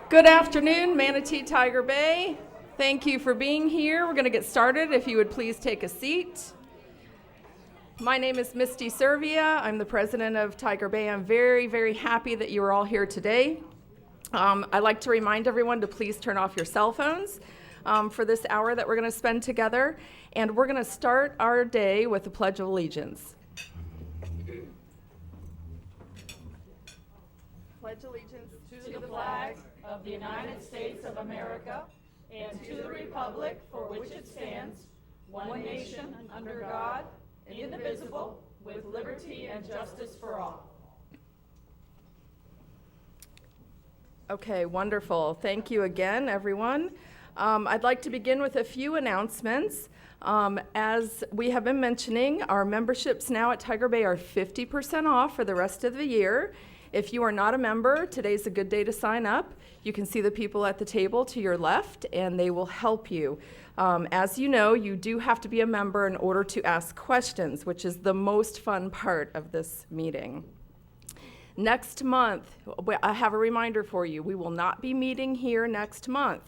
Good afternoon, Manatee Tiger Bay. Thank you for being here. We're going to get started. If you would please take a seat. My name is Misty Servia. I'm the president of Tiger Bay. I'm very, very happy that you are all here today. I'd like to remind everyone to please turn off your cell phones for this hour that we're going to spend together. And we're going to start our day with the Pledge of Allegiance. Pledge allegiance to the flag of the United States of America and to the republic for which it stands, one nation under God, indivisible, with liberty and justice for all. Okay, wonderful. Thank you again, everyone. I'd like to begin with a few announcements. As we have been mentioning, our memberships now at Tiger Bay are 50% off for the rest of the year. If you are not a member, today's a good day to sign up. You can see the people at the table to your left, and they will help you. As you know, you do have to be a member in order to ask questions, which is the most fun part of this meeting. Next month, I have a reminder for you. We will not be meeting here next month.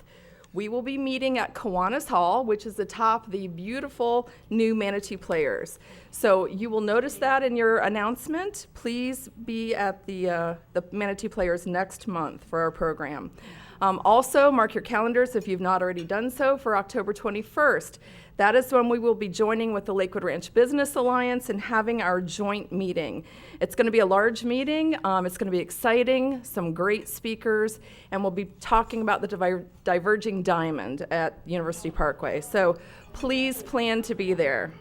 We will be meeting at Kiwanis Hall, which is atop the beautiful new Manatee Players. So you will notice that in your announcement. Please be at the Manatee Players next month for our program. Also, mark your calendars if you've not already done so for October 21st. That is when we will be joining with the Lakewood Ranch Business Alliance and having our joint meeting. It's going to be a large meeting. It's going to be exciting, some great speakers, and we'll be talking about the diverging diamond at University Parkway. So please plan to be there.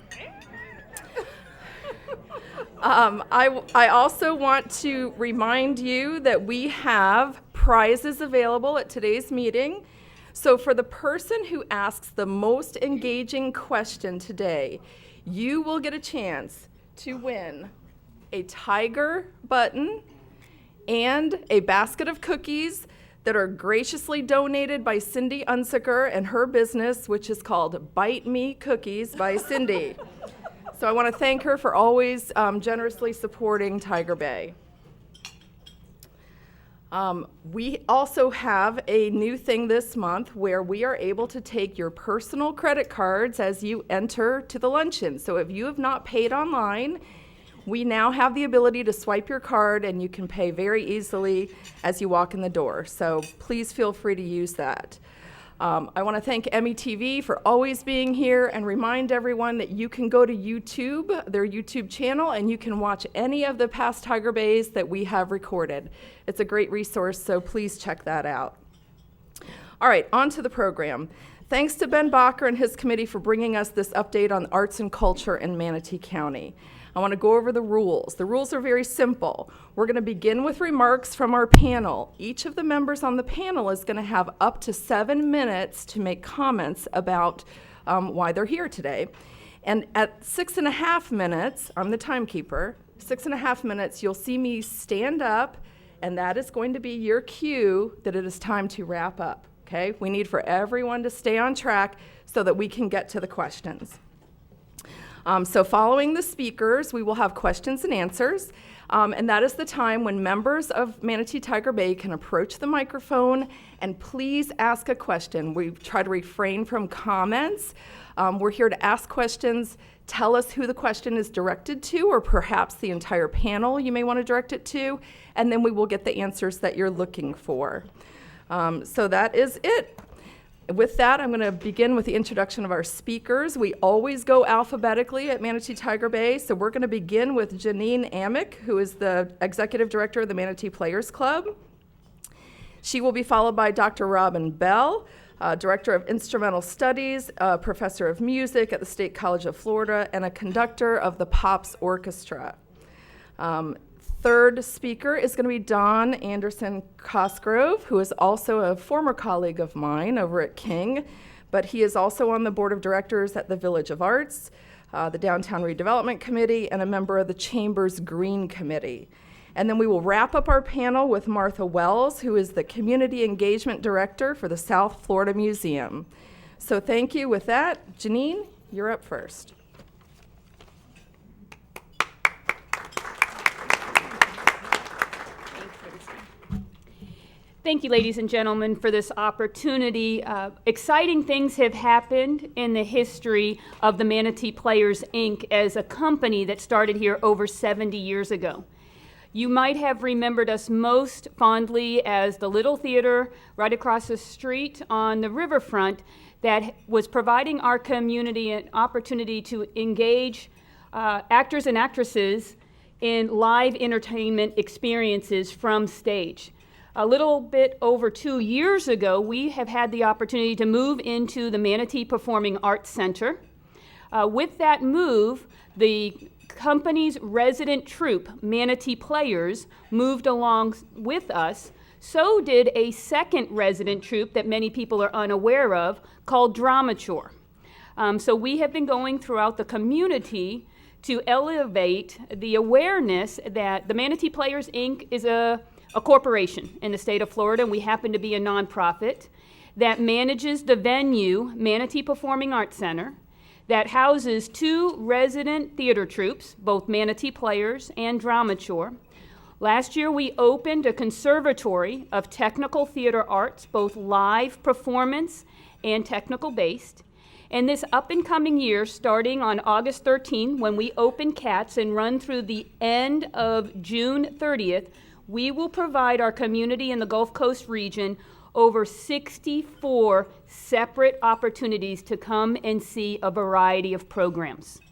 I also want to remind you that we have prizes available at today's meeting. So for the person who asks the most engaging question today, you will get a chance to win a Tiger button and a basket of cookies that are graciously donated by Cindy Unsicker and her business, which is called Bite Me Cookies by Cindy. So I want to thank her for always generously supporting Tiger Bay. We also have a new thing this month where we are able to take your personal credit cards as you enter to the luncheon. So if you have not paid online, we now have the ability to swipe your card and you can pay very easily as you walk in the door. So please feel free to use that. I want to thank METV for always being here and remind everyone that you can go to YouTube, their YouTube channel, and you can watch any of the past Tiger Bays that we have recorded. It's a great resource, so please check that out. All right, on to the program. Thanks to Ben Bacher and his committee for bringing us this update on arts and culture in Manatee County. I want to go over the rules. The rules are very simple. We're going to begin with remarks from our panel. Each of the members on the panel is going to have up to 7 minutes to make comments about why they're here today. And at 6.5 minutes, I'm the timekeeper, 6.5 minutes, you'll see me stand up, and that is going to be your cue that it is time to wrap up, okay? We need for everyone to stay on track so that we can get to the questions. So following the speakers, we will have questions and answers, and that is the time when members of Manatee Tiger Bay can approach the microphone and please ask a question. We try to refrain from comments. We're here to ask questions. Tell us who the question is directed to, or perhaps the entire panel you may want to direct it to, and then we will get the answers that you're looking for. So that is it. With that, I'm going to begin with the introduction of our speakers. We always go alphabetically at Manatee Tiger Bay, so we're going to begin with Janine Amick, who is the Executive Director of the Manatee Players Club. She will be followed by Dr. Robin Bell, Director of Instrumental Studies, Professor of Music at the State College of Florida, and a conductor of the Pops Orchestra. Third speaker is going to be Don Anderson Cosgrove, who is also a former colleague of mine over at King, but he is also on the board of directors at the Village of Arts. the Downtown Redevelopment Committee, and a member of the Chamber's Green Committee. And then we will wrap up our panel with Martha Wells, who is the Community Engagement Director for the South Florida Museum. So thank you. With that, Janine, you're up first. Thank you, ladies and gentlemen, for this opportunity. Exciting things have happened in the history of the Manatee Players Inc. as a company that started here over 70 years ago. You might have remembered us most fondly as the little theater right across the street on the riverfront that was providing our community an opportunity to engage actors and actresses in live entertainment experiences from stage. A little bit over 2 years ago, we have had the opportunity to move into the Manatee Performing Arts Center. With that move, the company's resident troupe, Manatee Players, moved along with us. So did a second resident troupe that many people are unaware of called Dramature. So we have been going throughout the community to elevate the awareness that the Manatee Players Inc. is a corporation in the state of Florida, and we happen to be a nonprofit that manages the venue, Manatee Performing Arts Center, that houses 2 resident theater troupes, both Manatee Players and Dramature. Last year, we opened a conservatory of technical theater arts, both live performance and technical based. And this up and coming year, starting on August 13, when we open CATS and run through the end of June 30th, we will provide our community in the Gulf Coast region over 64 separate opportunities to come and see a variety of programs.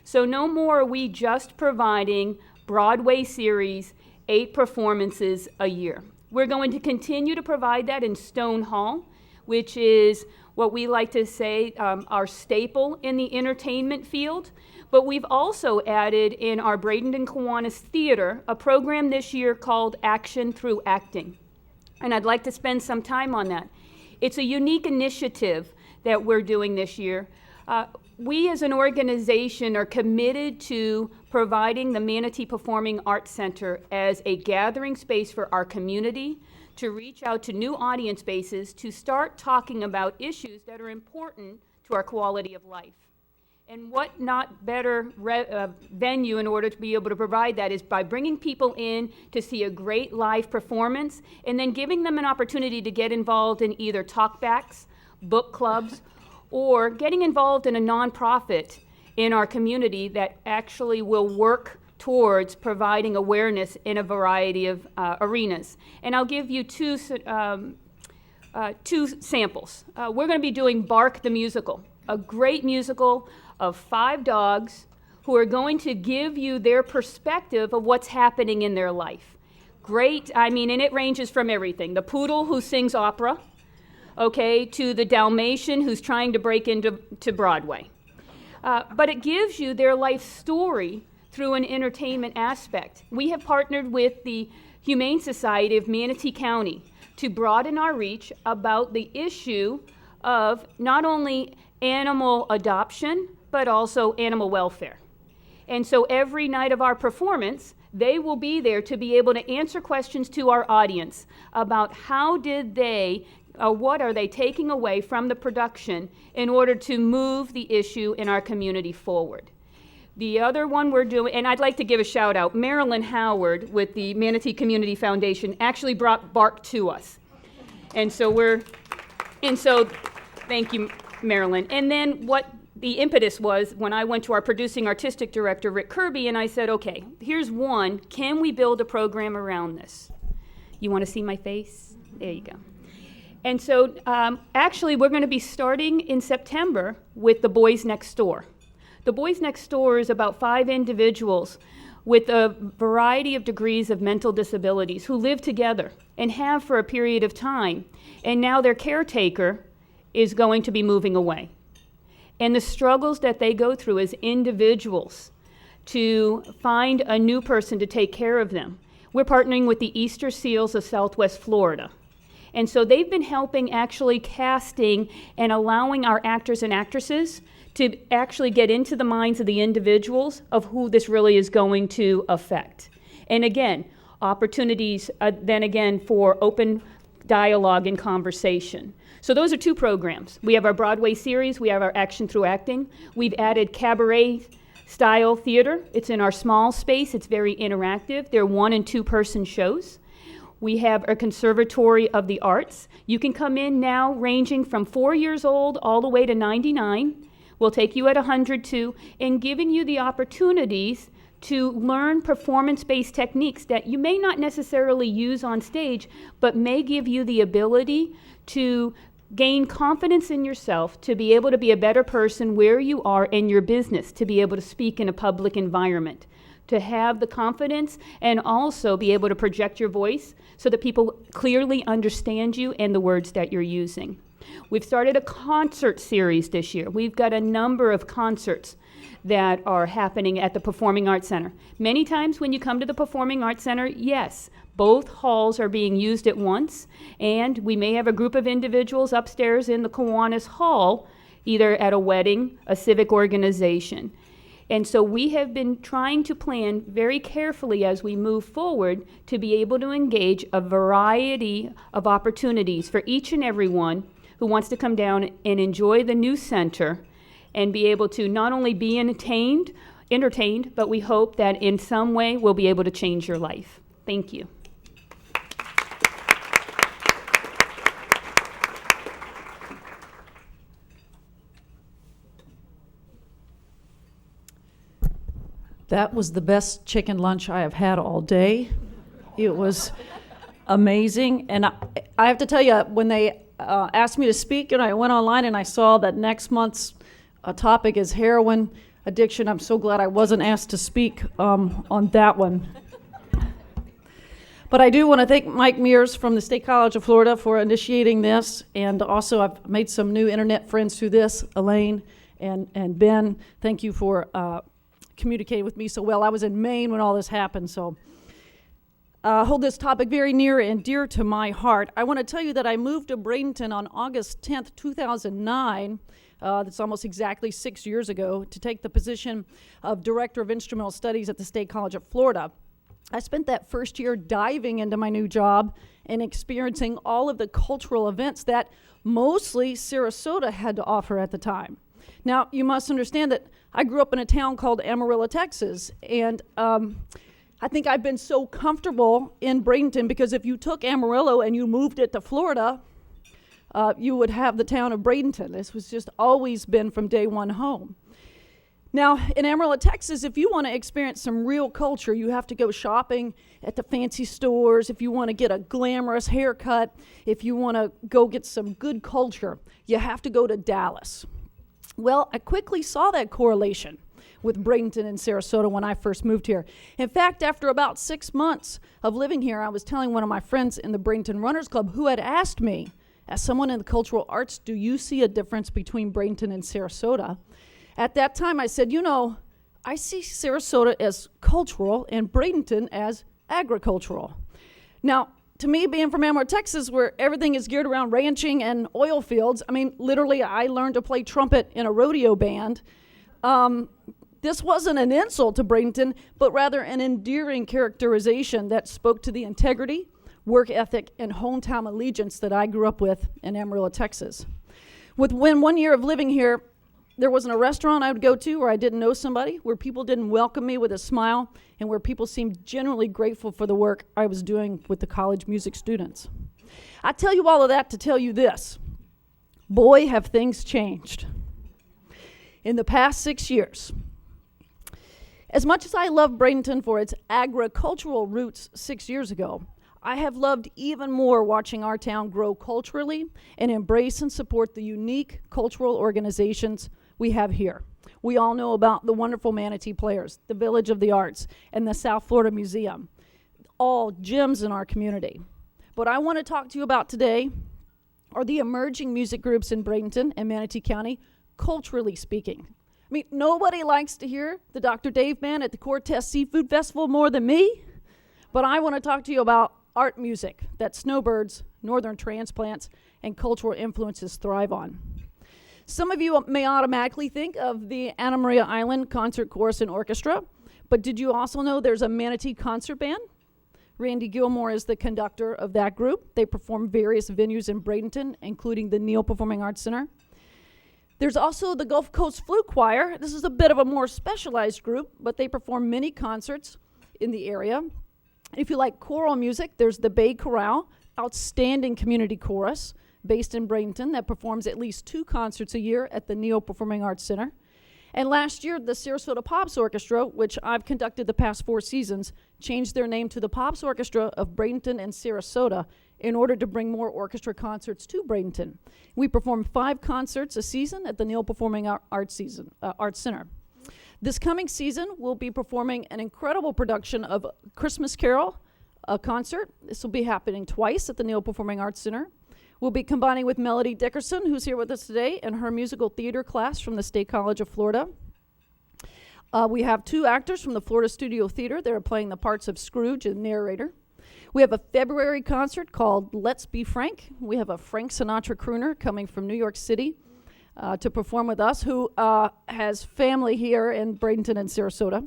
So no more are we just providing Broadway series, 8 performances a year. We're going to continue to provide that in Stone Hall, which is what we like to say our staple in the entertainment field. But we've also added in our Bradenton Kiwanis Theater a program this year called Action Through Acting. And I'd like to spend some time on that. It's a unique initiative that we're doing this year. We as an organization are committed to providing the Manatee Performing Arts Center as a gathering space for our community to reach out to new audience bases to start talking about issues that are important to our quality of life. And what not better venue in order to be able to provide that is by bringing people in to see a great live performance and then giving them an opportunity to get involved in either talkbacks, book clubs, or getting involved in a nonprofit in our community that actually will work towards providing awareness in a variety of arenas. And I'll give you two samples. We're going to be doing Bark the Musical, a great musical of 5 dogs who are going to give you their perspective of what's happening in their life. Great, and it ranges from everything. The poodle who sings opera, okay, to the Dalmatian who's trying to break into Broadway. But it gives you their life story through an entertainment aspect. We have partnered with the Humane Society of Manatee County to broaden our reach about the issue of not only animal adoption, but also animal welfare. And so every night of our performance, they will be there to be able to answer questions to our audience about how did they, what are they taking away from the production in order to move the issue in our community forward. The other one we're doing, and I'd like to give a shout out, Marilyn Howard with the Manatee Community Foundation actually brought Bark to us. And so thank you, Marilyn. And then what the impetus was when I went to our producing artistic director, Rick Kirby, and I said, okay, here's one. Can we build a program around this? You want to see my face? There you go. And so actually, we're going to be starting in September with The Boys Next Door. The Boys Next Door is about 5 individuals with a variety of degrees of mental disabilities who live together and have for a period of time. And now their caretaker is going to be moving away. And the struggles that they go through as individuals to find a new person to take care of them. We're partnering with the Easter Seals of Southwest Florida. And so they've been helping actually casting and allowing our actors and actresses to actually get into the minds of the individuals of who this really is going to affect. And again, opportunities then again for open dialogue and conversation. So those are two programs. We have our Broadway series, we have our Action Through Acting. We've added cabaret style theater. It's in our small space, it's very interactive. They're 1- and 2-person shows. We have a Conservatory of the Arts. You can come in now ranging from 4 years old all the way to 99. We'll take you at 102 and giving you the opportunities to learn performance-based techniques that you may not necessarily use on stage, but may give you the ability to gain confidence in yourself, to be able to be a better person where you are in your business, to be able to speak in a public environment, to have the confidence and also be able to project your voice so that people clearly understand you and the words that you're using. We've started a concert series this year. We've got a number of concerts that are happening at the Performing Arts Center. Many times when you come to the Performing Arts Center, yes, both halls are being used at once, and we may have a group of individuals upstairs in the Kiwanis Hall, either at a wedding, a civic organization. And so we have been trying to plan very carefully as we move forward to be able to engage a variety of opportunities for each and every one who wants to come down and enjoy the new center and be able to not only be entertained, but we hope that in some way we'll be able to change your life. Thank you. That was the best chicken lunch I have had all day. It was amazing. And I have to tell you, when they asked me to speak, and I went online and I saw that next month's topic is heroin addiction, I'm so glad I wasn't asked to speak on that one. But I do want to thank Mike Mears from the State College of Florida for initiating this. And also I've made some new internet friends through this, Elaine and Ben. Thank you for communicating with me so well. I was in Maine when all this happened, so hold this topic very near and dear to my heart. I want to tell you that I moved to Bradenton on August 10th, 2009. That's almost exactly 6 years ago, to take the position of Director of Instrumental Studies at the State College of Florida. I spent that first year diving into my new job and experiencing all of the cultural events that mostly Sarasota had to offer at the time. Now, you must understand that I grew up in a town called Amarillo, Texas, and I think I've been so comfortable in Bradenton because if you took Amarillo and you moved it to Florida, you would have the town of Bradenton. This was just always been from day one home. Now, in Amarillo, Texas, if you want to experience some real culture, you have to go shopping at the fancy stores. If you want to get a glamorous haircut, if you want to go get some good culture, you have to go to Dallas. Well, I quickly saw that correlation with Bradenton and Sarasota when I first moved here. In fact, after about 6 months of living here, I was telling one of my friends in the Bradenton Runners Club who had asked me, as someone in the cultural arts, do you see a difference between Bradenton and Sarasota? At that time, I said, I see Sarasota as cultural and Bradenton as agricultural. Now, to me, being from Amarillo, Texas, where everything is geared around ranching and oil fields, literally, I learned to play trumpet in a rodeo band. This wasn't an insult to Bradenton, but rather an endearing characterization that spoke to the integrity, work ethic, and hometown allegiance that I grew up with in Amarillo, Texas. Within 1 year of living here, there wasn't a restaurant I would go to where I didn't know somebody, where people didn't welcome me with a smile, and where people seemed genuinely grateful for the work I was doing with the college music students. I tell you all of that to tell you this. Boy, have things changed. In the past 6 years, as much as I loved Bradenton for its agricultural roots 6 years ago, I have loved even more watching our town grow culturally and embrace and support the unique cultural organizations we have here. We all know about the wonderful Manatee Players, the Village of the Arts, and the South Florida Museum, all gems in our community. What I want to talk to you about today are the emerging music groups in Bradenton and Manatee County, culturally speaking. Nobody likes to hear the Dr. Dave Band at the Cortez Seafood Festival more than me, but I want to talk to you about art music that snowbirds, northern transplants, and cultural influences thrive on. Some of you may automatically think of the Anna Maria Island Concert Chorus and Orchestra, but did you also know there's a Manatee concert band? Randy Gilmore is the conductor of that group. They perform various venues in Bradenton, including the Neal Performing Arts Center. There's also the Gulf Coast Flute Choir. This is a bit of a more specialized group, but they perform many concerts in the area. If you like choral music, there's the Bay Chorale, outstanding community chorus based in Bradenton that performs at least 2 concerts a year at the Neal Performing Arts Center. And last year, the Sarasota Pops Orchestra, which I've conducted the past 4 seasons, changed their name to the Pops Orchestra of Bradenton and Sarasota in order to bring more orchestra concerts to Bradenton. We perform 5 concerts a season at the Neal Performing Arts Center. This coming season, we'll be performing an incredible production of Christmas Carol, a concert. This will be happening twice at the Neal Performing Arts Center. We'll be combining with Melody Dickerson, who's here with us today, and her musical theater class from the State College of Florida. We have 2 actors from the Florida Studio Theater that are playing the parts of Scrooge and narrator. We have a February concert called Let's Be Frank. We have a Frank Sinatra crooner coming from New York City to perform with us, who has family here in Bradenton and Sarasota.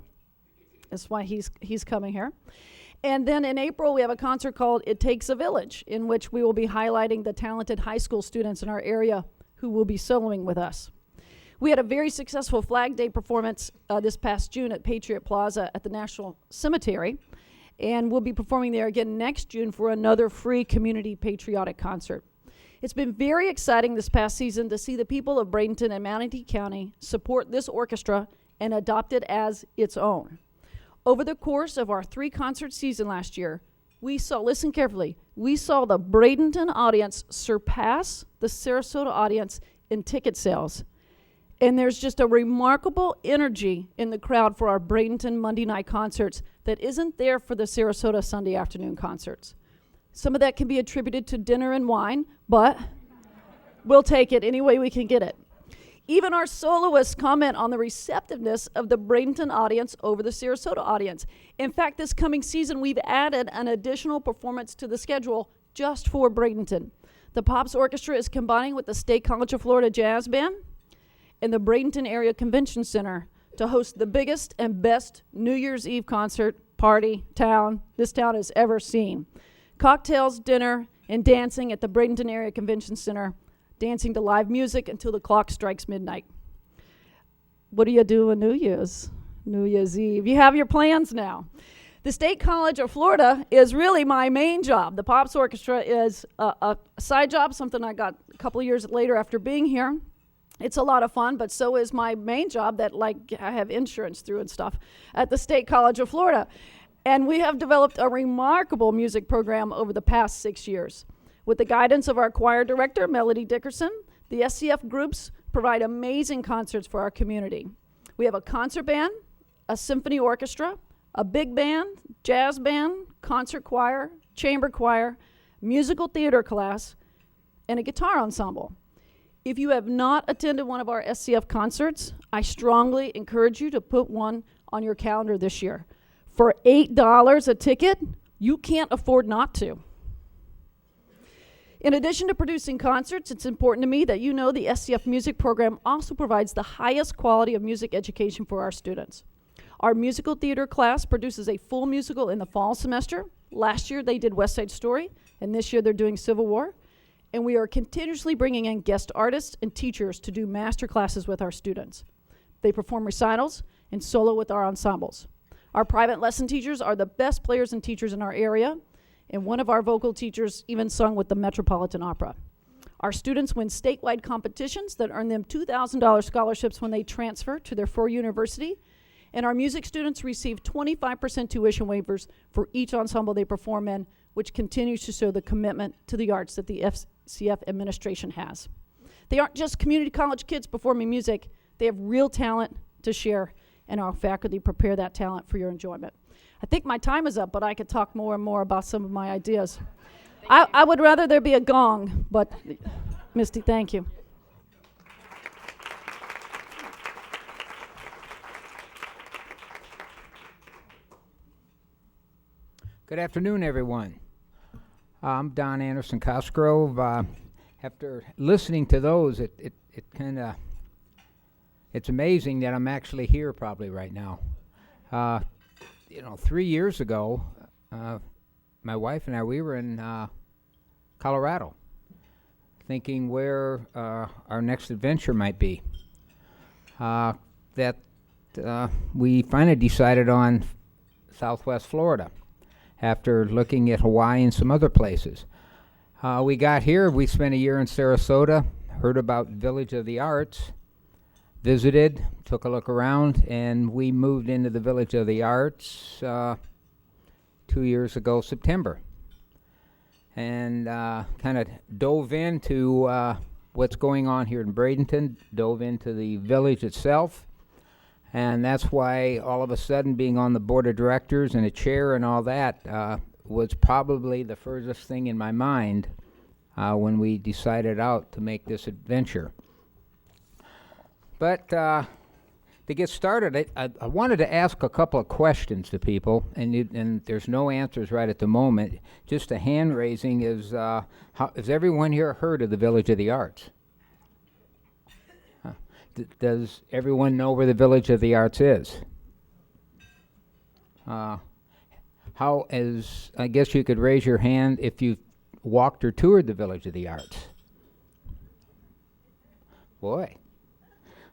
That's why he's coming here. And then in April, we have a concert called It Takes a Village, in which we will be highlighting the talented high school students in our area who will be soloing with us. We had a very successful Flag Day performance this past June at Patriot Plaza at the National Cemetery, and we'll be performing there again next June for another free community patriotic concert. It's been very exciting this past season to see the people of Bradenton and Manatee County support this orchestra and adopt it as its own. Over the course of our 3-concert season last year, we saw, listen carefully, we saw the Bradenton audience surpass the Sarasota audience in ticket sales. And there's just a remarkable energy in the crowd for our Bradenton Monday night concerts that isn't there for the Sarasota Sunday afternoon concerts. Some of that can be attributed to dinner and wine, but we'll take it any way we can get it. Even our soloists comment on the receptiveness of the Bradenton audience over the Sarasota audience. In fact, this coming season, we've added an additional performance to the schedule just for Bradenton. The Pops Orchestra is combining with the State College of Florida Jazz Band and the Bradenton Area Convention Center to host the biggest and best New Year's Eve concert party this town has ever seen. Cocktails, dinner, and dancing at the Bradenton Area Convention Center, dancing to live music until the clock strikes midnight. What do you do on New Year's Eve? You have your plans now. The State College of Florida is really my main job. The Pops Orchestra is a side job, something I got a couple of years later after being here. It's a lot of fun, but so is my main job that I have insurance through and stuff at the State College of Florida. And we have developed a remarkable music program over the past 6 years. With the guidance of our choir director, Melody Dickerson, the SCF groups provide amazing concerts for our community. We have a concert band, a symphony orchestra, a big band, jazz band, concert choir, chamber choir, musical theater class, and a guitar ensemble. If you have not attended one of our SCF concerts, I strongly encourage you to put one on your calendar this year. For $8 a ticket, you can't afford not to. In addition to producing concerts, it's important to me that you know the SCF music program also provides the highest quality of music education for our students. Our musical theater class produces a full musical in the fall semester. Last year they did West Side Story, and this year they're doing Civil War. And we are continuously bringing in guest artists and teachers to do master classes with our students. They perform recitals and solo with our ensembles. Our private lesson teachers are the best players and teachers in our area, and one of our vocal teachers even sung with the Metropolitan Opera. Our students win statewide competitions that earn them $2,000 scholarships when they transfer to their 4 university, and our music students receive 25% tuition waivers for each ensemble they perform in, which continues to show the commitment to the arts that the FCF administration has. They aren't just community college kids performing music, they have real talent to share, and our faculty prepare that talent for your enjoyment. I think my time is up, but I could talk more and more about some of my ideas. I would rather there be a gong, but Misty, thank you. Good afternoon, everyone. I'm Don Anderson Cosgrove. After listening to those, it it's amazing that I'm actually here probably right now. 3 years ago, my wife and I, we were in Colorado, thinking where our next adventure might be. We finally decided on Southwest Florida after looking at Hawaii and some other places. We got here, we spent a year in Sarasota, heard about Village of the Arts, visited, took a look around, and we moved into the Village of the Arts 2 years ago, September. And kind of dove into what's going on here in Bradenton, dove into the village itself. And that's why all of a sudden being on the board of directors and a chair and all that was probably the furthest thing in my mind when we decided out to make this adventure. But to get started, I wanted to ask a couple of questions to people, and there's no answers right at the moment. Just a hand raising is, has everyone here heard of the Village of the Arts? Does everyone know where the Village of the Arts is? I guess you could raise your hand if you walked or toured the Village of the Arts. Boy.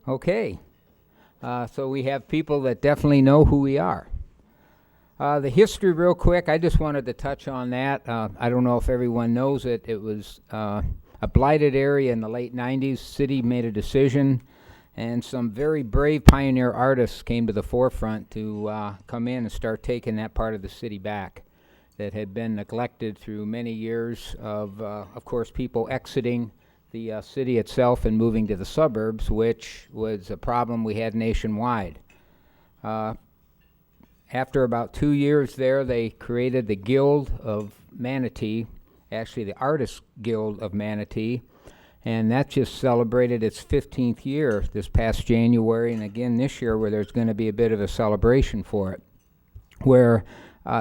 Okay. So we have people that definitely know who we are. The history real quick, I just wanted to touch on that. I don't know if everyone knows it. It was a blighted area in the late 90s. City made a decision, and some very brave pioneer artists came to the forefront to come in and start taking that part of the city back that had been neglected through many years of course, people exiting the city itself and moving to the suburbs, which was a problem we had nationwide. After about 2 years there, they created the Guild of Manatee, actually the Artists Guild of Manatee, and that just celebrated its 15th year this past January, and again this year where there's going to be a bit of a celebration for it, where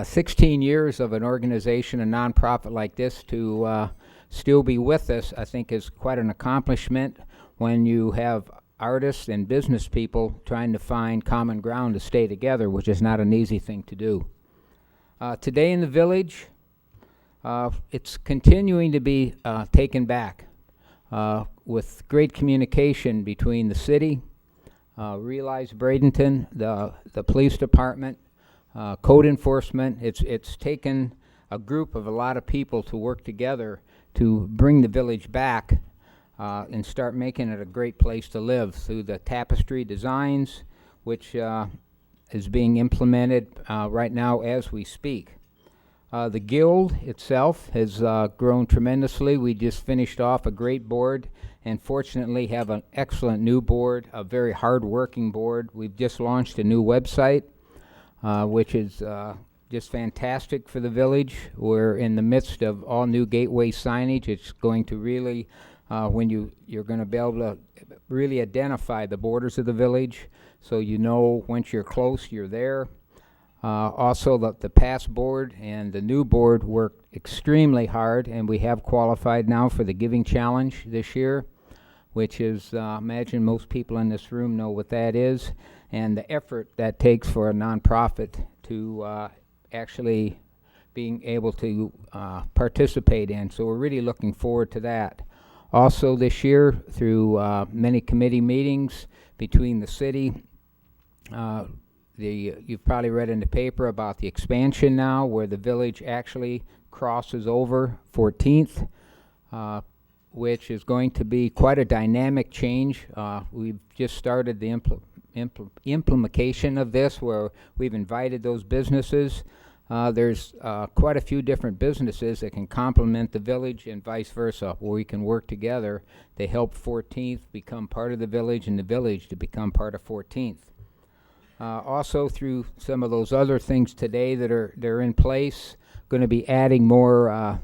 16 years of an organization, a nonprofit like this, to still be with us, I think is quite an accomplishment when you have artists and business people trying to find common ground to stay together, which is not an easy thing to do. Today in the village, it's continuing to be taken back with great communication between the city, Realize Bradenton, the police department, code enforcement. It's taken a group of a lot of people to work together to bring the village back and start making it a great place to live through the tapestry designs, which is being implemented right now as we speak. The guild itself has grown tremendously. We just finished off a great board and fortunately have an excellent new board, a very hard-working board. We've just launched a new website, which is just fantastic for the village. We're in the midst of all new gateway signage. It's going to really, when you're going to be able to really identify the borders of the village, so you know once you're close, you're there. Also, the past board and the new board worked extremely hard, and we have qualified now for the Giving Challenge this year, which is, imagine most people in this room know what that is, and the effort that takes for a nonprofit to actually being able to participate in. So we're really looking forward to that. Also this year, through many committee meetings between the city, you've probably read in the paper about the expansion now, where the village actually crosses over 14th, which is going to be quite a dynamic change. We've just started the implementation of this, where we've invited those businesses. There's quite a few different businesses that can complement the village and vice versa, where we can work together to help 14th become part of the village and the village to become part of 14th. Also, through some of those other things today that are in place, going to be adding more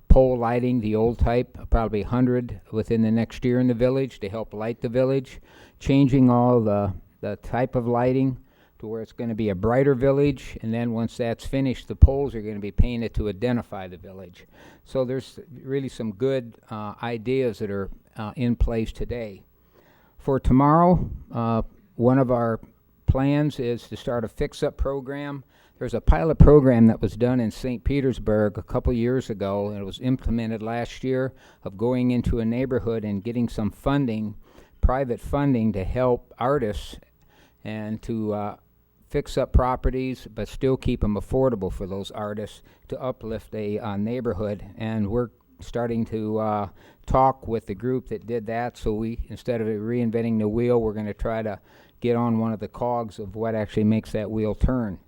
pole lighting, the old type, probably 100 within the next year in the village to help light the village, changing all the type of lighting to where it's going to be a brighter village, and then once that's finished, the poles are going to be painted to identify the village. So there's really some good ideas that are in place today. For tomorrow, one of our plans is to start a fix-up program. There's a pilot program that was done in St. Petersburg a couple years ago, and it was implemented last year, of going into a neighborhood and getting some funding, private funding, to help artists and to fix up properties but still keep them affordable for those artists, to uplift a neighborhood. And we're starting to talk with the group that did that, so we, instead of reinventing the wheel, we're going to try to get on one of the cogs of what actually makes that wheel turn.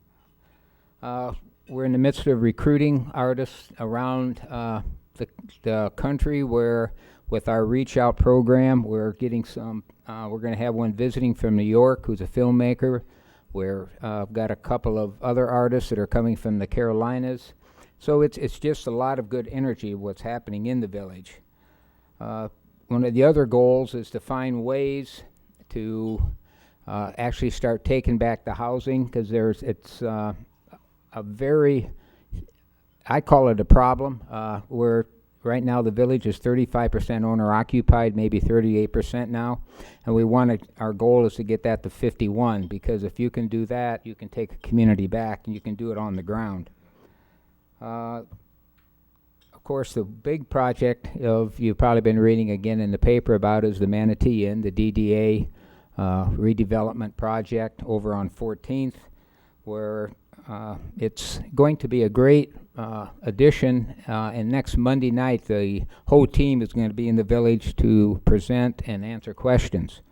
We're in the midst of recruiting artists around the country, where with our reach out program, we're getting some, we're going to have one visiting from New York who's a filmmaker. We've got a couple of other artists that are coming from the Carolinas. So it's just a lot of good energy of what's happening in the village. One of the other goals is to find ways to actually start taking back the housing, because it's a very, I call it a problem, where right now the village is 35% owner occupied, maybe 38% now, and our goal is to get that to 51, because if you can do that, you can take a community back, and you can do it on the ground. Of course, the big project you've probably been reading again in the paper about is the Manatee Inn, the DDA redevelopment project over on 14th, where it's going to be a great addition, and next Monday night the whole team is going to be in the village to present and answer questions.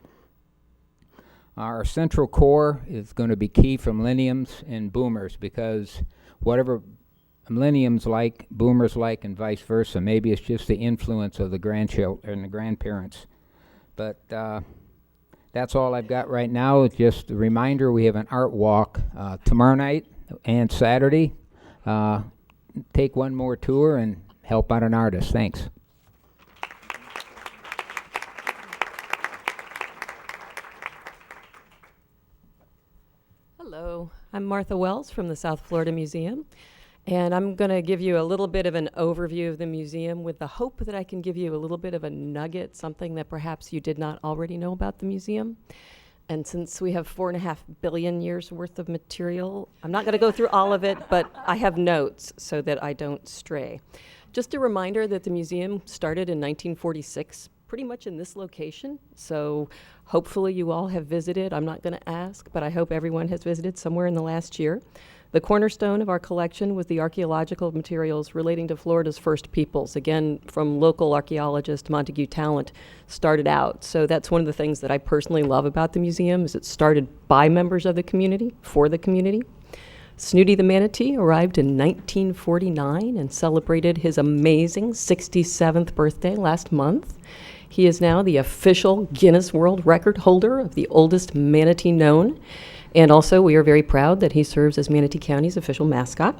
Our central core is going to be key from millenniums and boomers, because whatever millenniums like, boomers like, and vice versa. Maybe it's just the influence of the grandchildren and the grandparents. But that's all I've got right now. It's just a reminder, we have an art walk tomorrow night and Saturday. Take one more tour and help out an artist. Thanks. Hello, I'm Martha Wells from the South Florida Museum, and I'm going to give you a little bit of an overview of the museum with the hope that I can give you a little bit of a nugget, something that perhaps you did not already know about the museum. And since we have 4.5 billion years worth of material, I'm not going to go through all of it, but I have notes so that I don't stray. Just a reminder that the museum started in 1946, pretty much in this location. So hopefully you all have visited. I'm not going to ask, but I hope everyone has visited somewhere in the last year. The cornerstone of our collection was the archaeological materials relating to Florida's first peoples. Again, from local archaeologist Montague Talent started out. So that's one of the things that I personally love about the museum, is it started by members of the community, for the community. Snooty the Manatee arrived in 1949 and celebrated his amazing 67th birthday last month. He is now the official Guinness World Record holder of the oldest manatee known. And also, we are very proud that he serves as Manatee County's official mascot.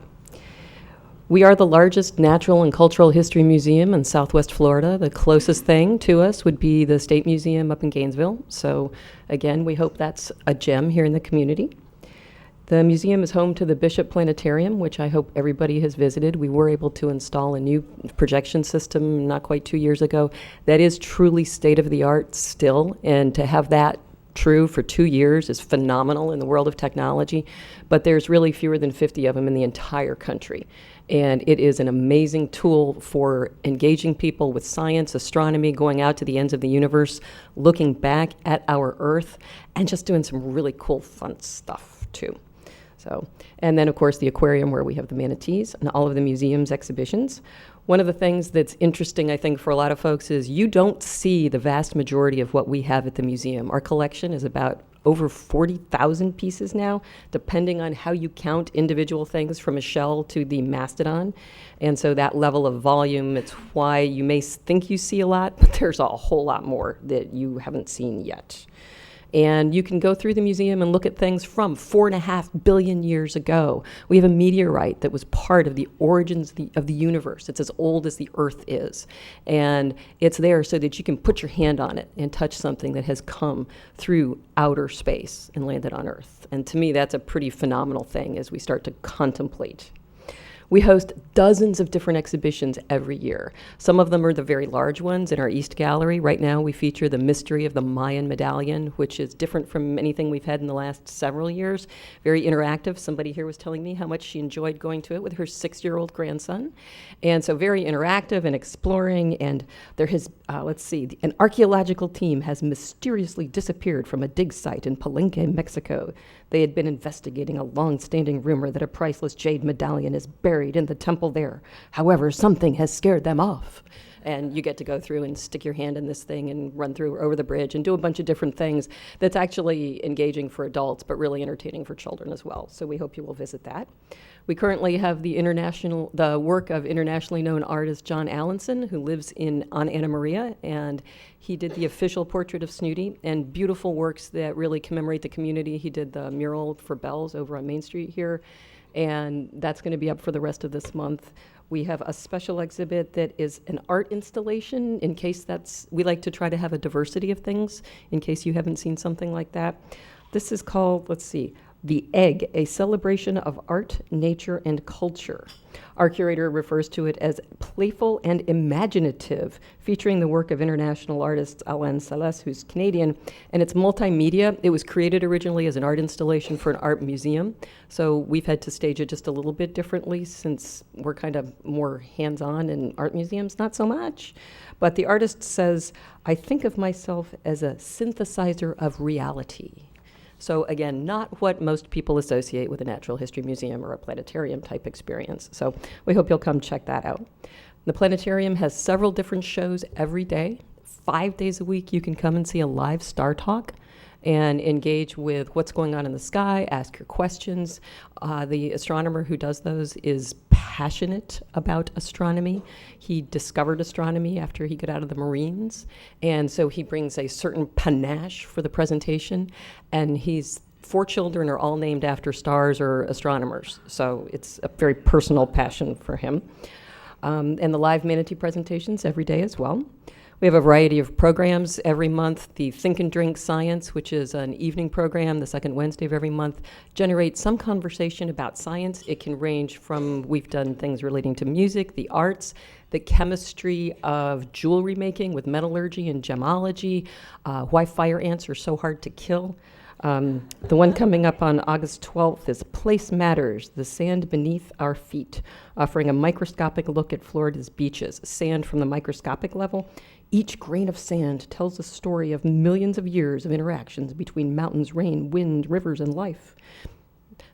We are the largest natural and cultural history museum in Southwest Florida. The closest thing to us would be the State Museum up in Gainesville. So again, we hope that's a gem here in the community. The museum is home to the Bishop Planetarium, which I hope everybody has visited. We were able to install a new projection system not quite 2 years ago. That is truly state-of-the-art still, and to have that true for 2 years is phenomenal in the world of technology, but there's really fewer than 50 of them in the entire country. And it is an amazing tool for engaging people with science, astronomy, going out to the ends of the universe, looking back at our Earth, and just doing some really cool, fun stuff too. So, and then of course the aquarium, where we have the manatees and all of the museum's exhibitions. One of the things that's interesting, I think, for a lot of folks is you don't see the vast majority of what we have at the museum. Our collection is about over 40,000 pieces now, depending on how you count individual things from a shell to the mastodon. And so that level of volume, it's why you may think you see a lot, but there's a whole lot more that you haven't seen yet. And you can go through the museum and look at things from 4.5 billion years ago. We have a meteorite that was part of the origins of the universe. It's as old as the Earth is. And it's there so that you can put your hand on it and touch something that has come through outer space and landed on Earth. And to me, that's a pretty phenomenal thing as we start to contemplate. We host dozens of different exhibitions every year. Some of them are the very large ones in our East Gallery. Right now we feature the Mystery of the Mayan Medallion, which is different from anything we've had in the last several years. Very interactive. Somebody here was telling me how much she enjoyed going to it with her 6-year-old grandson. And so very interactive and exploring. And there has, an archaeological team has mysteriously disappeared from a dig site in Palenque, Mexico. They had been investigating a long-standing rumor that a priceless jade medallion is buried in the temple there. However, something has scared them off. And you get to go through and stick your hand in this thing and run through over the bridge and do a bunch of different things that's actually engaging for adults, but really entertaining for children as well. So we hope you will visit that. We currently have the work of internationally known artist John Allenson, who lives on Anna Maria, and he did the official portrait of Snooty and beautiful works that really commemorate the community. He did the mural for bells over on Main Street here, and that's going to be up for the rest of this month. We have a special exhibit that is an art installation in case we like to try to have a diversity of things in case you haven't seen something like that. This is called, The Egg, a celebration of art, nature, and culture. Our curator refers to it as playful and imaginative, featuring the work of international artist Alain Salles, who's Canadian, and it's multimedia. It was created originally as an art installation for an art museum, so we've had to stage it just a little bit differently since we're kind of more hands-on and art museums, not so much. But the artist says, I think of myself as a synthesizer of reality. So again, not what most people associate with a natural history museum or a planetarium type experience. So we hope you'll come check that out. The planetarium has several different shows every day. 5 days a week you can come and see a live star talk and engage with what's going on in the sky, ask your questions. The astronomer who does those is passionate about astronomy. He discovered astronomy after he got out of the Marines, and so he brings a certain panache for the presentation, and his 4 children are all named after stars or astronomers, so it's a very personal passion for him. And the live manatee presentations every day as well. We have a variety of programs every month. The Think and Drink Science, which is an evening program, the second Wednesday of every month, generates some conversation about science. It can range from, we've done things relating to music, the arts, the chemistry of jewelry making with metallurgy and gemology, why fire ants are so hard to kill. The one coming up on August 12th is Place Matters, the sand beneath our feet, offering a microscopic look at Florida's beaches, sand from the microscopic level. Each grain of sand tells a story of millions of years of interactions between mountains, rain, wind, rivers, and life.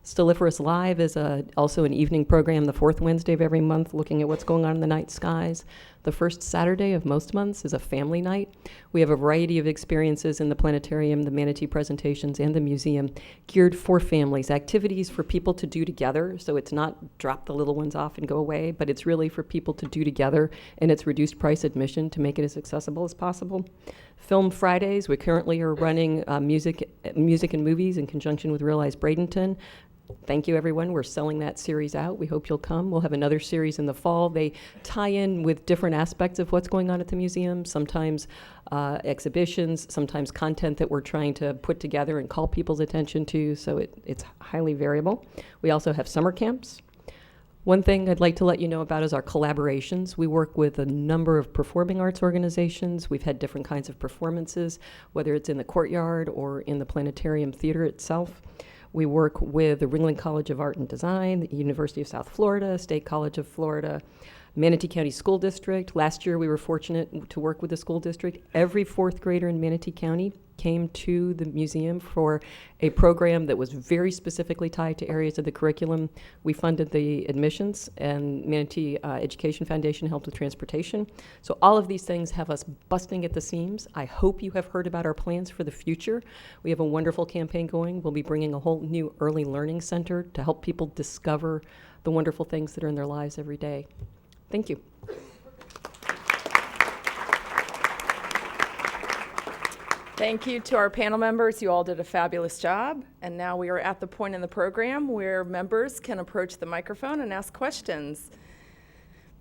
Stelliferous Live is also an evening program the 4th Wednesday of every month, looking at what's going on in the night skies. The first Saturday of most months is a family night. We have a variety of experiences in the planetarium, the manatee presentations, and the museum geared for families, activities for people to do together. So it's not drop the little ones off and go away, but it's really for people to do together, and it's reduced price admission to make it as accessible as possible. Film Fridays, we currently are running music and movies in conjunction with Realize Bradenton. Thank you, everyone. We're selling that series out. We hope you'll come. We'll have another series in the fall. They tie in with different aspects of what's going on at the museum, sometimes exhibitions, sometimes content that we're trying to put together and call people's attention to, so it's highly variable. We also have summer camps. One thing I'd like to let you know about is our collaborations. We work with a number of performing arts organizations. We've had different kinds of performances, whether it's in the courtyard or in the planetarium theater itself. We work with the Ringling College of Art and Design, the University of South Florida, State College of Florida, Manatee County School District. Last year we were fortunate to work with the school district. Every 4th grader in Manatee County came to the museum for a program that was very specifically tied to areas of the curriculum. We funded the admissions, and Manatee Education Foundation helped with transportation. So all of these things have us busting at the seams. I hope you have heard about our plans for the future. We have a wonderful campaign going. We'll be bringing a whole new early learning center to help people discover the wonderful things that are in their lives every day. Thank you. Thank you to our panel members. You all did a fabulous job. And now we are at the point in the program where members can approach the microphone and ask questions.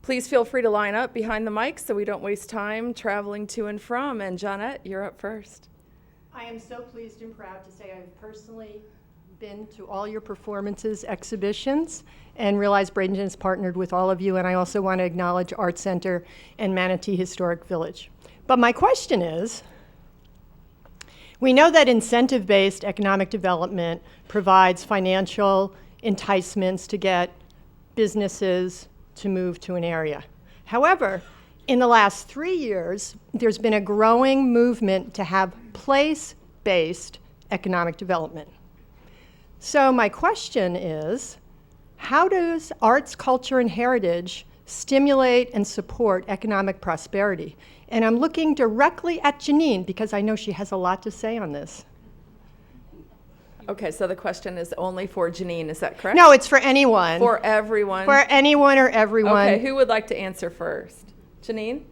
Please feel free to line up behind the mic so we don't waste time traveling to and from. And Jeanette, you're up first. I am so pleased and proud to say I've personally been to all your performances, exhibitions, and realize Bradenton has partnered with all of you. And I also want to acknowledge Art Center and Manatee Historic Village. But my question is, we know that incentive-based economic development provides financial enticements to get businesses to move to an area. However, in the last 3 years, there's been a growing movement to have place-based economic development. So my question is, how does arts, culture, and heritage stimulate and support economic prosperity? And I'm looking directly at Janine because I know she has a lot to say on this. Okay, so the question is only for Janine, is that correct? No, it's for anyone. For everyone? For anyone or everyone. Okay, who would like to answer first? Janine?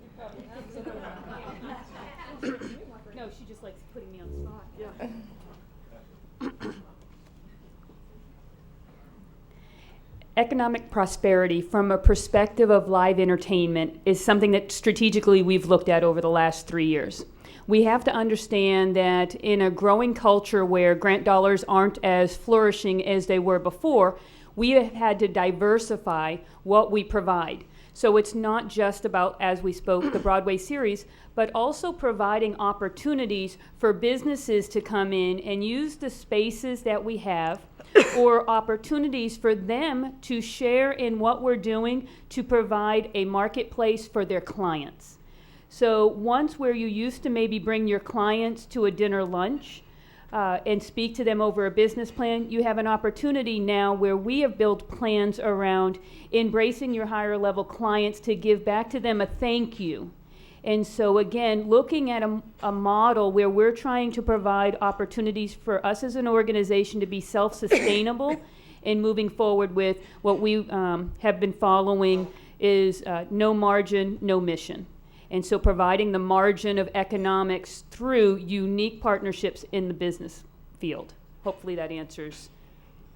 No, she just likes putting me on the spot. Economic prosperity from a perspective of live entertainment is something that strategically we've looked at over the last 3 years. We have to understand that in a growing culture where grant dollars aren't as flourishing as they were before, we have had to diversify what we provide. So it's not just about, as we spoke, the Broadway series, but also providing opportunities for businesses to come in and use the spaces that we have, or opportunities for them to share in what we're doing to provide a marketplace for their clients. So once where you used to maybe bring your clients to a dinner lunch and speak to them over a business plan, you have an opportunity now where we have built plans around embracing your higher level clients to give back to them a thank you. And so again, looking at a model where we're trying to provide opportunities for us as an organization to be self-sustainable and moving forward with what we have been following is no margin, no mission. And so providing the margin of economics through unique partnerships in the business field. Hopefully that answers.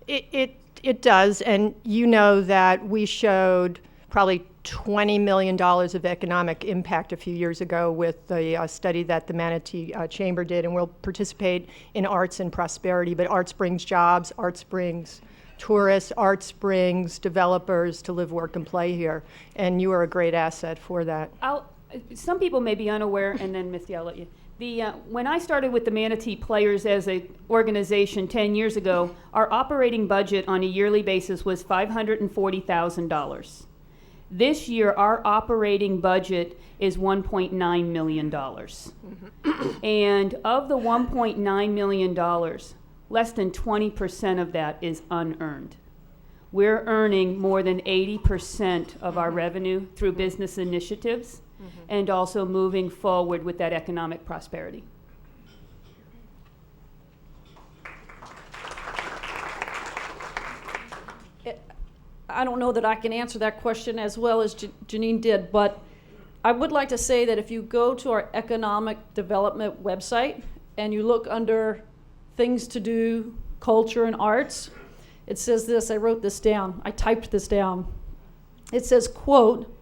It does, and you know that we showed probably $20 million of economic impact a few years ago with the study that the Manatee Chamber did, and we'll participate in arts and prosperity, but arts brings jobs, arts brings tourists, arts brings developers to live, work, and play here, and you are a great asset for that. Some people may be unaware, and then Misty, I'll let you. When I started with the Manatee Players as an organization 10 years ago, our operating budget on a yearly basis was $540,000. This year, our operating budget is $1.9 million. And of the $1.9 million, less than 20% of that is unearned. We're earning more than 80% of our revenue through business initiatives and also moving forward with that economic prosperity. I don't know that I can answer that question as well as Janine did, but I would like to say that if you go to our economic development website and you look under things to do, culture and arts, it says this, I wrote this down, I typed this down. It says, quote,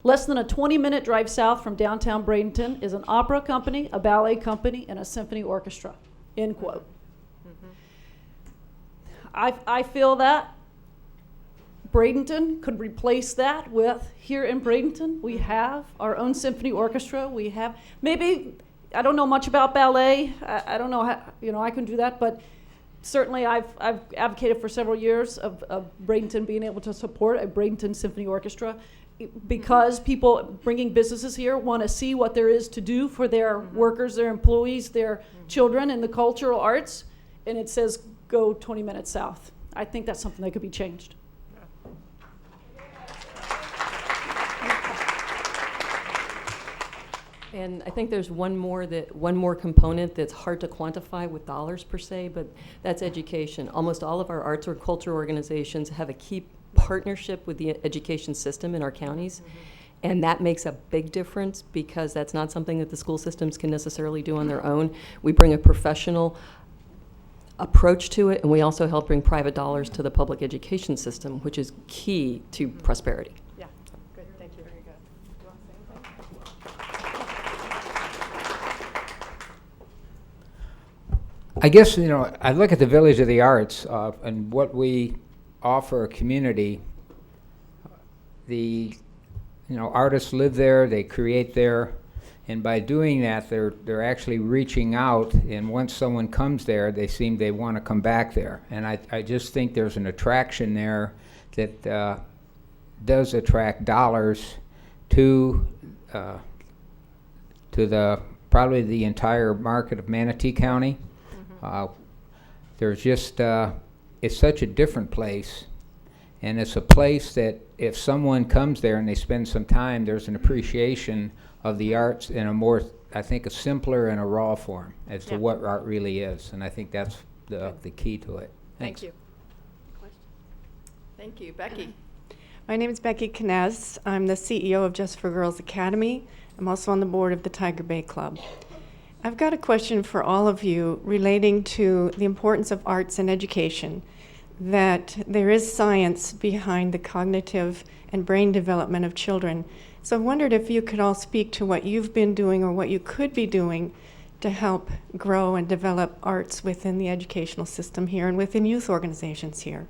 less than a 20-minute drive south from downtown Bradenton is an opera company, a ballet company, and a symphony orchestra, end quote. I feel that Bradenton could replace that with, here in Bradenton, we have our own symphony orchestra. We have, maybe, I don't know much about ballet. I don't know how, I can do that, but certainly I've advocated for several years of Bradenton being able to support a Bradenton Symphony Orchestra because people bringing businesses here want to see what there is to do for their workers, their employees, their children in the cultural arts, and it says go 20 minutes south. I think that's something that could be changed. And I think there's one more component that's hard to quantify with dollars per se, but that's education. Almost all of our arts or culture organizations have a key partnership with the education system in our counties. And that makes a big difference because that's not something that the school systems can necessarily do on their own. We bring a professional approach to it, and we also help bring private dollars to the public education system, which is key to prosperity. Yeah, good, thank you. Very good. I guess, I look at the Village of the Arts and what we offer a community. Artists live there, they create there, and by doing that, they're actually reaching out, and once someone comes there, they want to come back there. And I just think there's an attraction there that does attract dollars to probably the entire market of Manatee County. There's just, it's such a different place, and it's a place that if someone comes there and they spend some time, there's an appreciation of the arts in a more, I think, a simpler and a raw form as to what art really is, and I think that's the key to it. Thank you. Thank you. Becky? My name is Becky Knez. I'm the CEO of Just for Girls Academy. I'm also on the board of the Tiger Bay Club. I've got a question for all of you relating to the importance of arts and education, that there is science behind the cognitive and brain development of children. So I wondered if you could all speak to what you've been doing or what you could be doing to help grow and develop arts within the educational system here and within youth organizations here.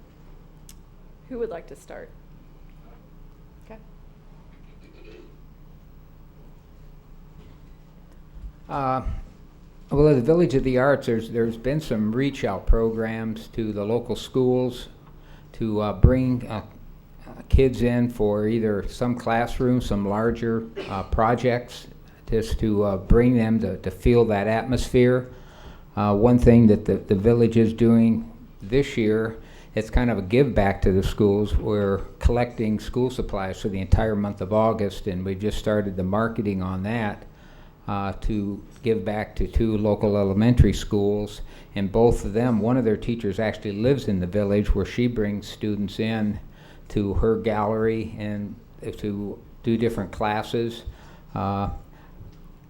Who would like to start? Okay. Well, at the Village of the Arts, there's been some reach-out programs to the local schools to bring kids in for either some classrooms, some larger projects, just to bring them to feel that atmosphere. One thing that the village is doing this year, it's kind of a give back to the schools. We're collecting school supplies for the entire month of August, and we just started the marketing on that. To give back to 2 local elementary schools, and both of them, one of their teachers actually lives in the village where she brings students in to her gallery and to do different classes. I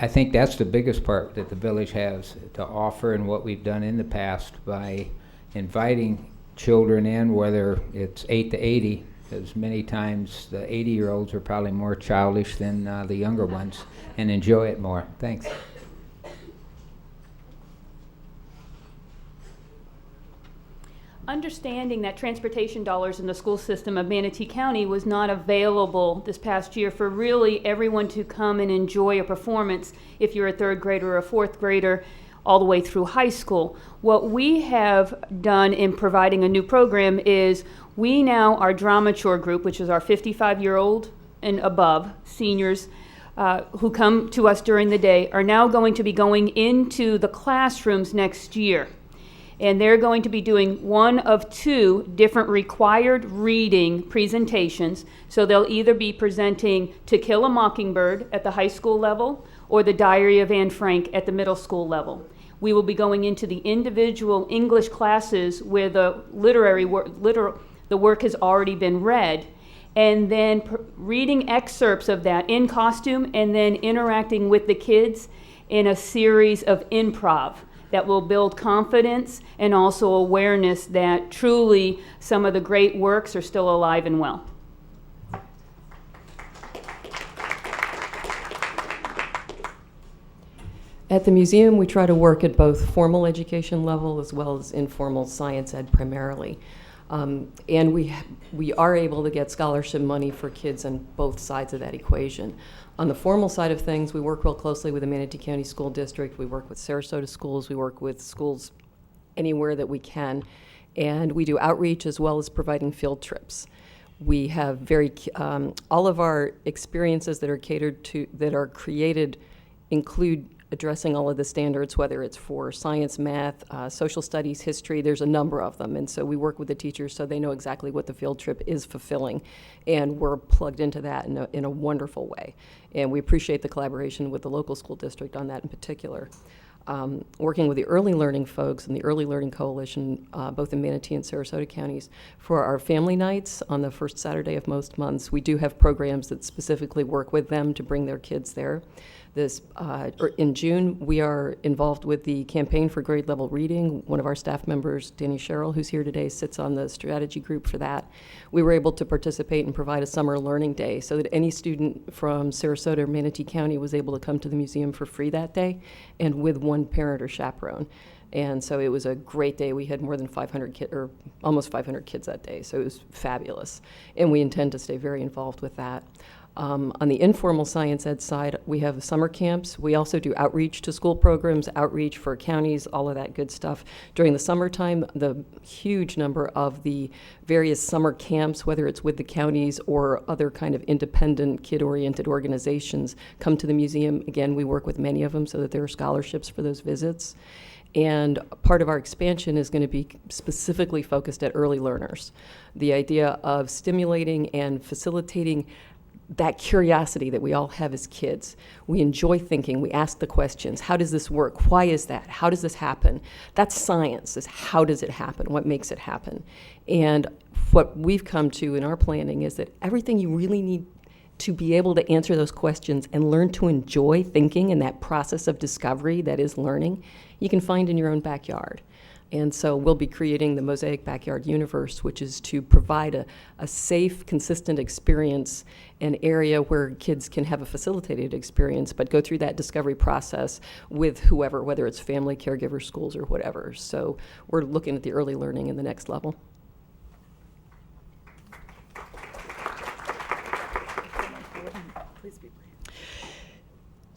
think that's the biggest part that the village has to offer, and what we've done in the past by inviting children in, whether it's 8 to 80, because many times the 80-year-olds are probably more childish than the younger ones and enjoy it more. Thanks. Understanding that transportation dollars in the school system of Manatee County was not available this past year for really everyone to come and enjoy a performance if you're a 3rd grader or a 4th grader all the way through high school. What we have done in providing a new program is we now, our Dramature group, which is our 55-year-old and above seniors who come to us during the day, are now going to be going into the classrooms next year. And they're going to be doing one of 2 different required reading presentations. So they'll either be presenting To Kill a Mockingbird at the high school level or The Diary of Anne Frank at the middle school level. We will be going into the individual English classes where the the work has already been read, and then reading excerpts of that in costume and then interacting with the kids in a series of improv that will build confidence and also awareness that truly some of the great works are still alive and well. At the museum, we try to work at both formal education level as well as informal science ed primarily. And we are able to get scholarship money for kids on both sides of that equation. On the formal side of things, we work real closely with the Manatee County School District. We work with Sarasota schools. We work with schools anywhere that we can. And we do outreach as well as providing field trips. We have all of our experiences that are catered to, that are created, include addressing all of the standards, whether it's for science, math, social studies, history. There's a number of them. And so we work with the teachers so they know exactly what the field trip is fulfilling. And we're plugged into that in a wonderful way. And we appreciate the collaboration with the local school district on that in particular. working with the Early Learning folks and the Early Learning Coalition, both in Manatee and Sarasota counties, for our family nights on the first Saturday of most months. We do have programs that specifically work with them to bring their kids there. In June, we are involved with the Campaign for Grade Level Reading. One of our staff members, Danny Sherrill, who's here today, sits on the strategy group for that. We were able to participate and provide a summer learning day so that any student from Sarasota or Manatee County was able to come to the museum for free that day and with one parent or chaperone. And so it was a great day. We had more than 500 kids, or almost 500 kids that day, so it was fabulous. And we intend to stay very involved with that. On the informal science ed side, we have summer camps. We also do outreach to school programs, outreach for counties, all of that good stuff. During the summertime, the huge number of the various summer camps, whether it's with the counties or other kind of independent kid-oriented organizations, come to the museum. Again, we work with many of them so that there are scholarships for those visits. And part of our expansion is going to be specifically focused at early learners. The idea of stimulating and facilitating that curiosity that we all have as kids. We enjoy thinking, we ask the questions, how does this work? Why is that? How does this happen? That's science, is how does it happen? What makes it happen? And what we've come to in our planning is that everything you really need to be able to answer those questions and learn to enjoy thinking and that process of discovery that is learning, you can find in your own backyard. And so we'll be creating the Mosaic Backyard Universe, which is to provide a safe, consistent experience, an area where kids can have a facilitated experience, but go through that discovery process with whoever, whether it's family, caregivers, schools, or whatever. So we're looking at the early learning in the next level.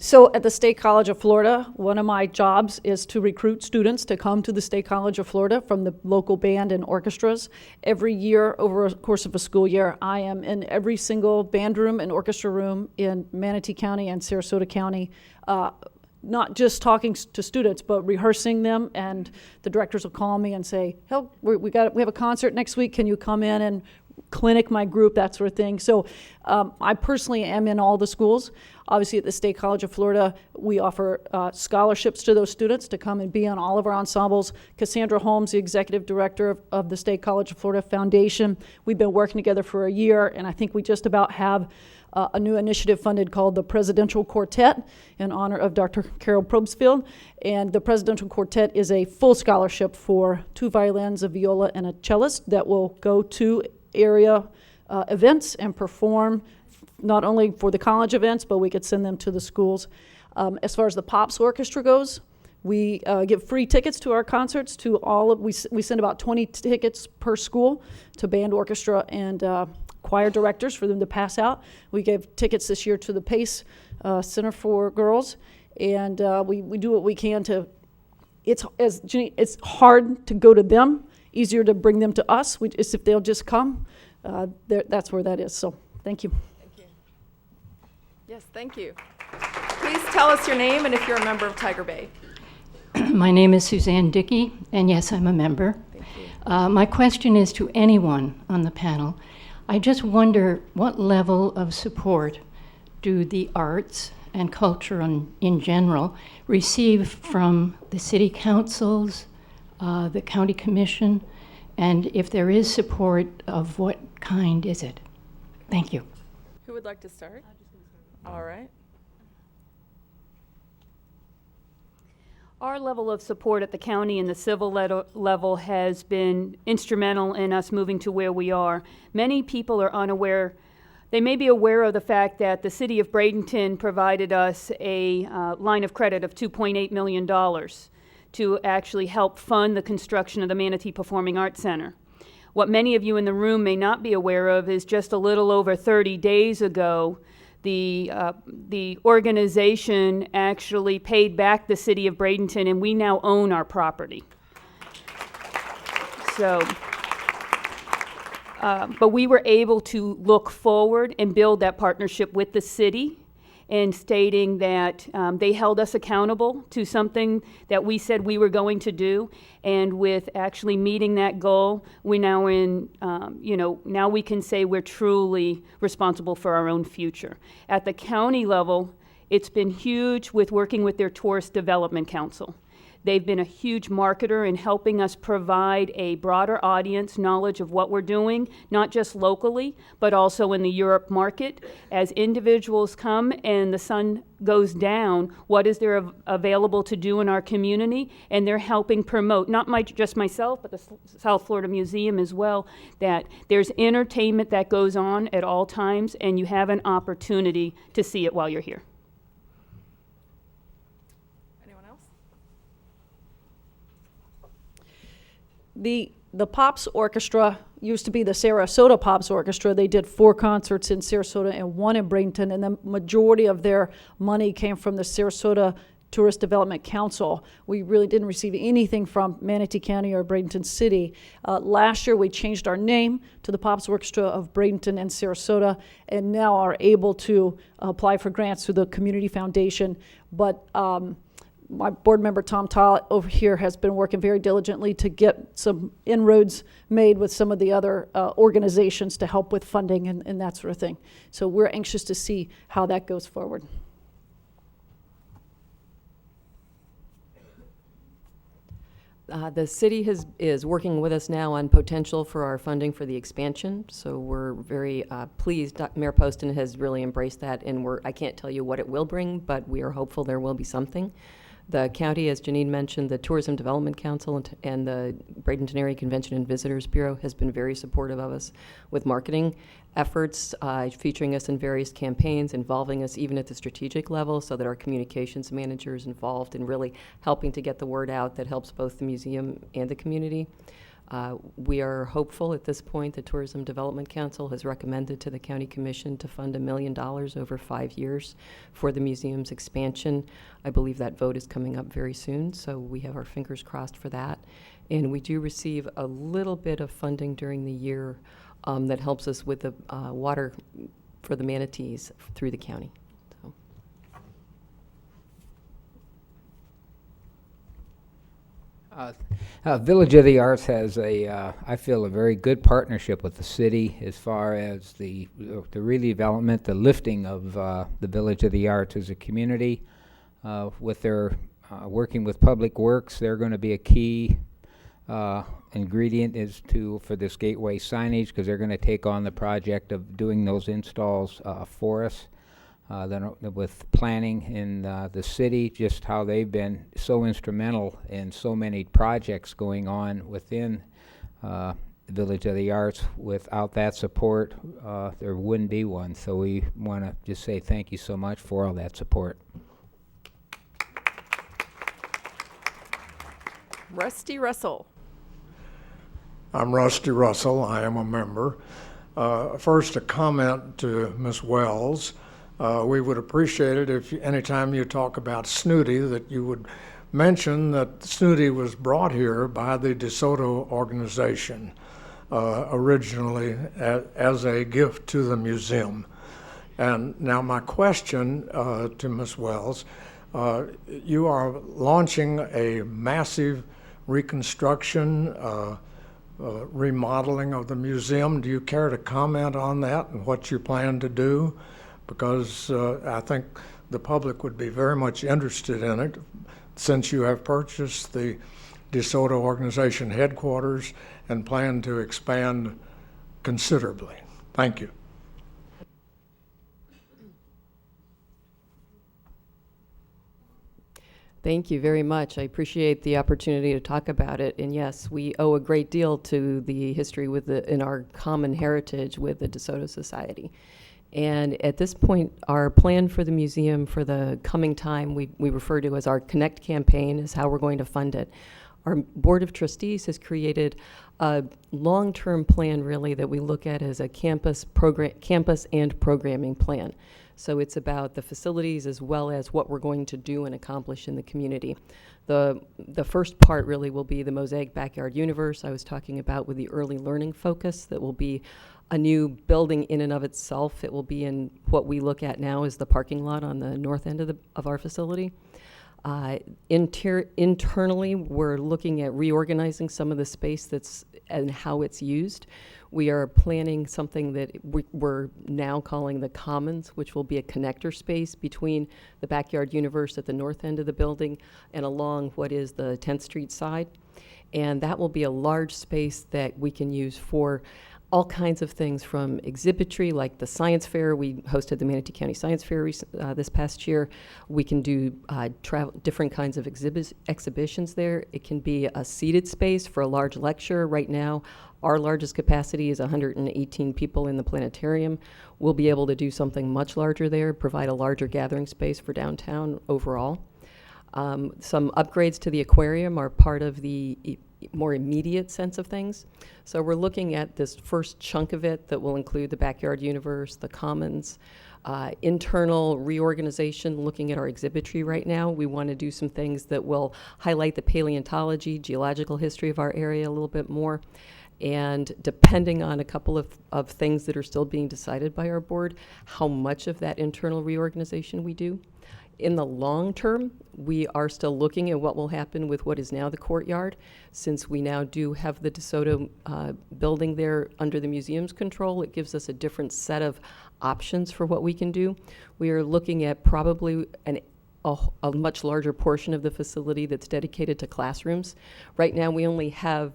So at the State College of Florida, one of my jobs is to recruit students to come to the State College of Florida from the local band and orchestras. Every year, over the course of a school year, I am in every single band room and orchestra room in Manatee County and Sarasota County, not just talking to students, but rehearsing them. And the directors will call me and say, "Hey, we have a concert next week. Can you come in and clinic my group," that sort of thing. So I personally am in all the schools. Obviously at the State College of Florida, we offer scholarships to those students to come and be on all of our ensembles. Cassandra Holmes, the executive director of the State College of Florida Foundation, we've been working together for a year, and I think we just about have a new initiative funded called the Presidential Quartet in honor of Dr. Carol Probstfield. And the Presidential Quartet is a full scholarship for 2 violins, a viola, and a cellist that will go to area events and perform not only for the college events, but we could send them to the schools. As far as the Pops Orchestra goes, we give free tickets to our concerts to all of, we send about 20 tickets per school to band, orchestra, and choir directors for them to pass out. We gave tickets this year to the PACE Center for Girls, and we do what we can to, it's hard to go to them, easier to bring them to us. It's if they'll just come, that's where that is. So thank you. Yes, thank you. Please tell us your name and if you're a member of Tiger Bay. My name is Suzanne Dickey, and yes, I'm a member. Thank you. My question is to anyone on the panel. I just wonder what level of support do the arts and culture in general receive from the city councils, the county commission, and if there is support, of what kind is it? Thank you. Who would like to start? All right. Our level of support at the county and the civil level has been instrumental in us moving to where we are. Many people are unaware. They may be aware of the fact that the city of Bradenton provided us a line of credit of $2.8 million to actually help fund the construction of the Manatee Performing Arts Center. What many of you in the room may not be aware of is just a little over 30 days ago, the organization actually paid back the city of Bradenton, and we now own our property. So, but we were able to look forward and build that partnership with the city, and stating that they held us accountable to something that we said we were going to do, and with actually meeting that goal, we now now we can say we're truly responsible for our own future. At the county level, It's been huge with working with their Tourist Development Council. They've been a huge marketer in helping us provide a broader audience knowledge of what we're doing, not just locally, but also in the Europe market. As individuals come and the sun goes down, what is there available to do in our community? And they're helping promote, not just myself, but the South Florida Museum as well, that there's entertainment that goes on at all times, and you have an opportunity to see it while you're here. Anyone else? The Pops Orchestra used to be the Sarasota Pops Orchestra. They did 4 concerts in Sarasota and 1 in Bradenton, and the majority of their money came from the Sarasota Tourist Development Council. We really didn't receive anything from Manatee County or Bradenton City. Last year, we changed our name to the Pops Orchestra of Bradenton and Sarasota, and now are able to apply for grants through the Community Foundation. But my board member, Tom Tollett, over here has been working very diligently to get some inroads made with some of the other organizations to help with funding and that sort of thing. So we're anxious to see how that goes forward. The city is working with us now on potential for our funding for the expansion, so we're very pleased. Mayor Poston has really embraced that, and I can't tell you what it will bring, but we are hopeful there will be something. The county, as Janine mentioned, the Tourism Development Council and the Bradenton Area Convention and Visitors Bureau has been very supportive of us with marketing efforts, featuring us in various campaigns, involving us even at the strategic level so that our communications manager is involved in really helping to get the word out that helps both the museum and the community. We are hopeful at this point. The Tourism Development Council has recommended to the County Commission to fund $1 million over 5 years for the museum's expansion. I believe that vote is coming up very soon, so we have our fingers crossed for that. And we do receive a little bit of funding during the year that helps us with the water for the manatees through the county. Village of the Arts has I feel, a very good partnership with the city as far as the redevelopment, the lifting of the Village of the Arts as a community. With their working with Public Works, they're going to be a key ingredient for this gateway signage, because they're going to take on the project of doing those installs for us. Then with planning in the city, just how they've been so instrumental in so many projects going on within the Village of the Arts. Without that support, there wouldn't be one. So we want to just say thank you so much for all that support. Rusty Russell. I'm Rusty Russell. I am a member. First, a comment to Ms. Wells. We would appreciate it if anytime you talk about Snooty that you would mention that Snooty was brought here by the DeSoto organization originally as a gift to the museum. And now my question to Ms. Wells, you are launching a massive reconstruction, remodeling of the museum. Do you care to comment on that and what you plan to do? Because I think the public would be very much interested in it, since you have purchased the DeSoto organization headquarters and plan to expand considerably. Thank you. Thank you very much. I appreciate the opportunity to talk about it. And yes, we owe a great deal to the history in our common heritage with the DeSoto Society. And at this point, our plan for the museum for the coming time, we refer to as our Connect campaign, is how we're going to fund it. Our Board of Trustees has created a long-term plan, really, that we look at as a campus and programming plan. So it's about the facilities as well as what we're going to do and accomplish in the community. The first part really will be the Mosaic Backyard Universe I was talking about, with the early learning focus. That will be a new building in and of itself. It will be in what we look at now as the parking lot on the north end of our facility. Internally, we're looking at reorganizing some of the space and how it's used. We are planning something that we're now calling the Commons, which will be a connector space between the Backyard Universe at the north end of the building and along what is the 10th Street side. And that will be a large space that we can use for all kinds of things, from exhibitry, like the science fair. We hosted the Manatee County Science Fair this past year. We can do different kinds of exhibitions there. It can be a seated space for a large lecture. Right now, our largest capacity is 118 people in the planetarium. We'll be able to do something much larger there, provide a larger gathering space for downtown overall. Some upgrades to the aquarium are part of the more immediate sense of things. So we're looking at this first chunk of it that will include the Backyard Universe, the Commons, internal reorganization, looking at our exhibitry right now. We want to do some things that will highlight the paleontology, geological history of our area a little bit more. And depending on a couple of things that are still being decided by our board, how much of that internal reorganization we do. In the long term, we are still looking at what will happen with what is now the courtyard, since we now do have the DeSoto building there under the museum's control. It gives us a different set of options for what we can do. We are looking at probably a much larger portion of the facility that's dedicated to classrooms. Right now, we only have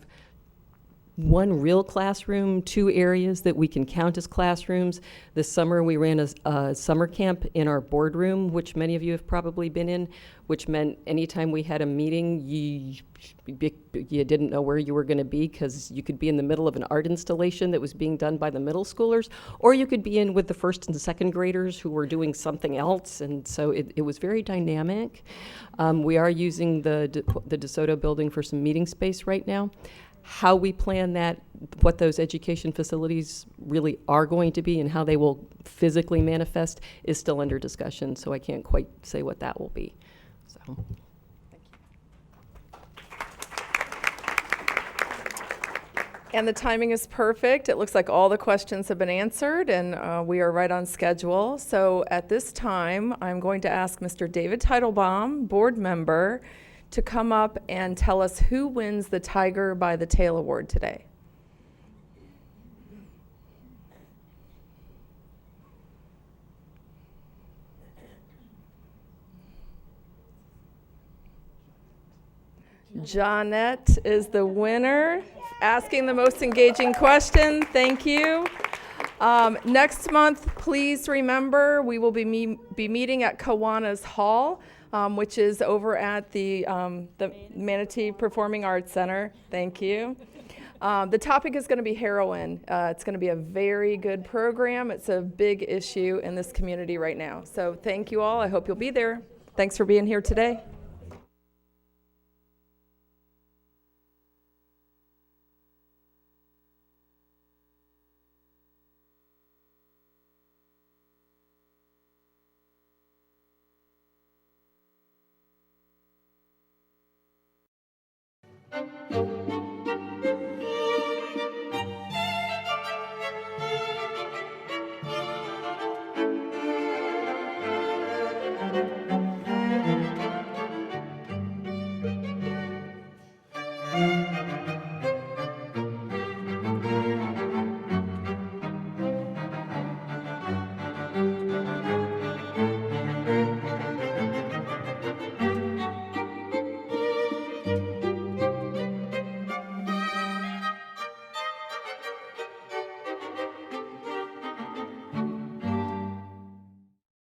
one real classroom, 2 areas that we can count as classrooms. This summer, we ran a summer camp in our boardroom, which many of you have probably been in, which meant anytime we had a meeting, you didn't know where you were going to be, because you could be in the middle of an art installation that was being done by the middle schoolers, or you could be in with the first and second graders who were doing something else. And so it was very dynamic. We are using the DeSoto building for some meeting space right now. How we plan that, what those education facilities really are going to be and how they will physically manifest is still under discussion, so I can't quite say what that will be. So, thank you. And the timing is perfect. It looks like all the questions have been answered, and we are right on schedule. So at this time, I'm going to ask Mr. David Teitelbaum, board member, to come up and tell us who wins the Tiger by the Tail Award today. Jeanette is the winner, asking the most engaging question. Thank you. Next month, please remember, we will be meeting at Kiwanis Hall, which is over at the Manatee Performing Arts Center. Thank you. The topic is going to be heroin. It's going to be a very good program. It's a big issue in this community right now. So thank you all. I hope you'll be there. Thanks for being here today.